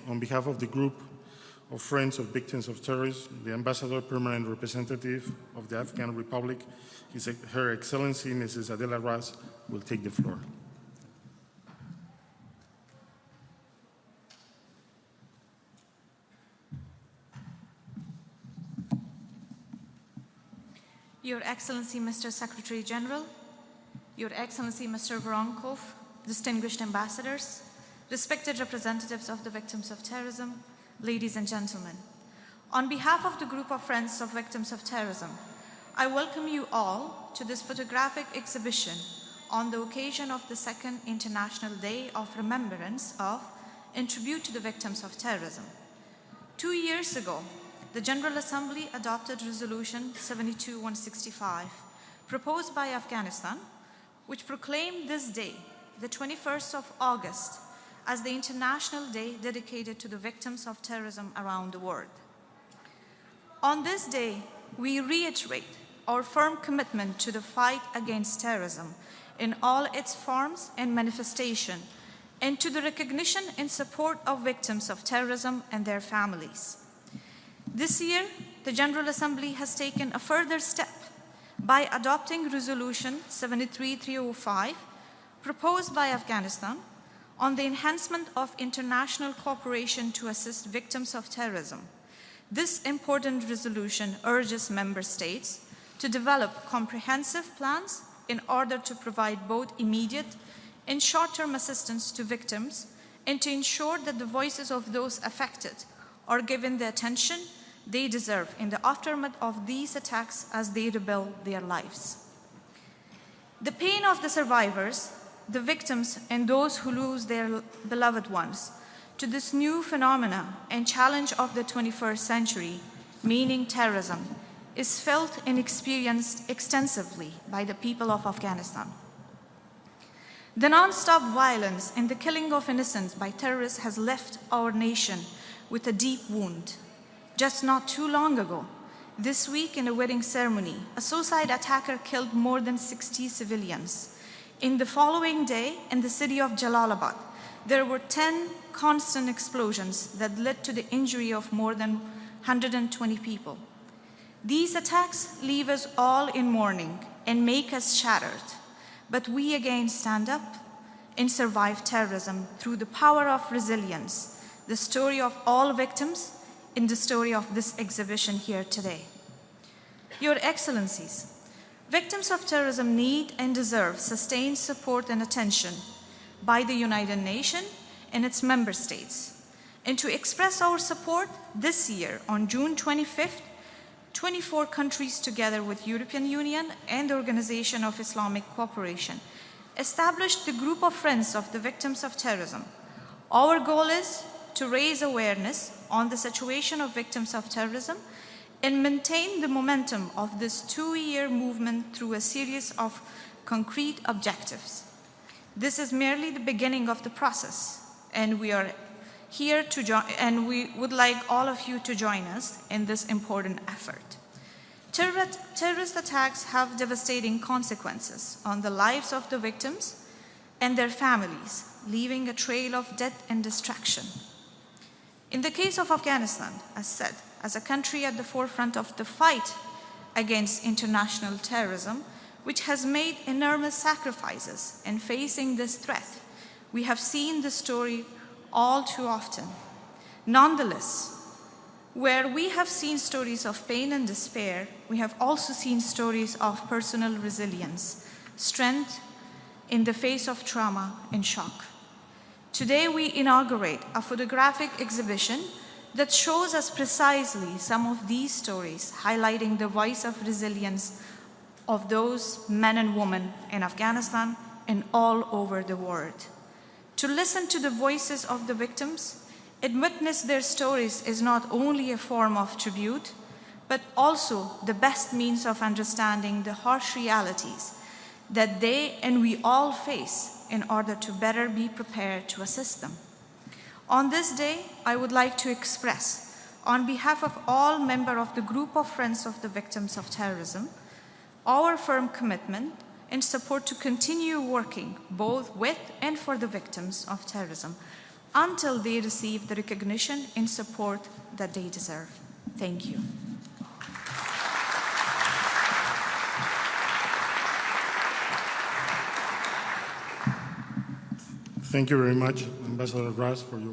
on behalf of the group of Friends of Victims of Terrorism, the Ambassador Permanent Representative of the Afghan Republic, Her Excellency Mrs. Adela Ras, will take the floor. Your Excellency, Mr. Secretary General, Your Excellency, Mr. Voronkov, distinguished ambassadors, respected representatives of the victims of terrorism, ladies and gentlemen. On behalf of the group of Friends of Victims of Terrorism, I welcome you all to this photographic exhibition on the occasion of the Second International Day of Remembrance of in tribute to the victims of terrorism. 2 years ago, the General Assembly adopted Resolution 72-165, proposed by Afghanistan, which proclaimed this day, the 21st of August, as the International Day dedicated to the victims of terrorism around the world. On this day, we reiterate our firm commitment to the fight against terrorism in all its forms and manifestation, and to the recognition and support of victims of terrorism and their families. This year, the General Assembly has taken a further step by adopting Resolution 73-305, proposed by Afghanistan, on the enhancement of international cooperation to assist victims of terrorism. This important resolution urges member states to develop comprehensive plans in order to provide both immediate and short-term assistance to victims and to ensure that the voices of those affected are given the attention they deserve in the aftermath of these attacks as they rebuild their lives. The pain of the survivors, the victims, and those who lose their beloved ones to this new phenomena and challenge of the 21st century, meaning terrorism, is felt and experienced extensively by the people of Afghanistan. The non-stop violence and the killing of innocents by terrorists has left our nation with a deep wound. Just not too long ago, this week in a wedding ceremony, a suicide attacker killed more than 60 civilians. In the following day, in the city of Jalalabad, there were 10 constant explosions that led to the injury of more than 120 people. These attacks leave us all in mourning and make us shattered. But we again stand up and survive terrorism through the power of resilience, the story of all victims in the story of this exhibition here today. Your Excellencies, victims of terrorism need and deserve sustained support and attention by the United Nations and its member states. And to express our support this year, on June 25th, 24 countries together with European Union and the Organization of Islamic Cooperation established the Group of Friends of the Victims of Terrorism. Our goal is to raise awareness on the situation of victims of terrorism and maintain the momentum of this 2-year movement through a series of concrete objectives. This is merely the beginning of the process, and we are here to join, and we would like all of you to join us in this important effort. Terrorist attacks have devastating consequences on the lives of the victims and their families, leaving a trail of death and destruction. In the case of Afghanistan, as said, as a country at the forefront of the fight against international terrorism, which has made enormous sacrifices in facing this threat, we have seen this story all too often. Nonetheless, where we have seen stories of pain and despair, we have also seen stories of personal resilience, strength in the face of trauma and shock. Today, we inaugurate a photographic exhibition that shows us precisely some of these stories, highlighting the voice of resilience of those men and women in Afghanistan and all over the world. To listen to the voices of the victims and witness their stories is not only a form of tribute, but also the best means of understanding the harsh realities that they and we all face in order to better be prepared to assist them. On this day, I would like to express, on behalf of all members of the Group of Friends of the Victims of Terrorism, our firm commitment and support to continue working both with and for the victims of terrorism, until they receive the recognition and support that they deserve. Thank you. Thank you very much, Ambassador Ras, for your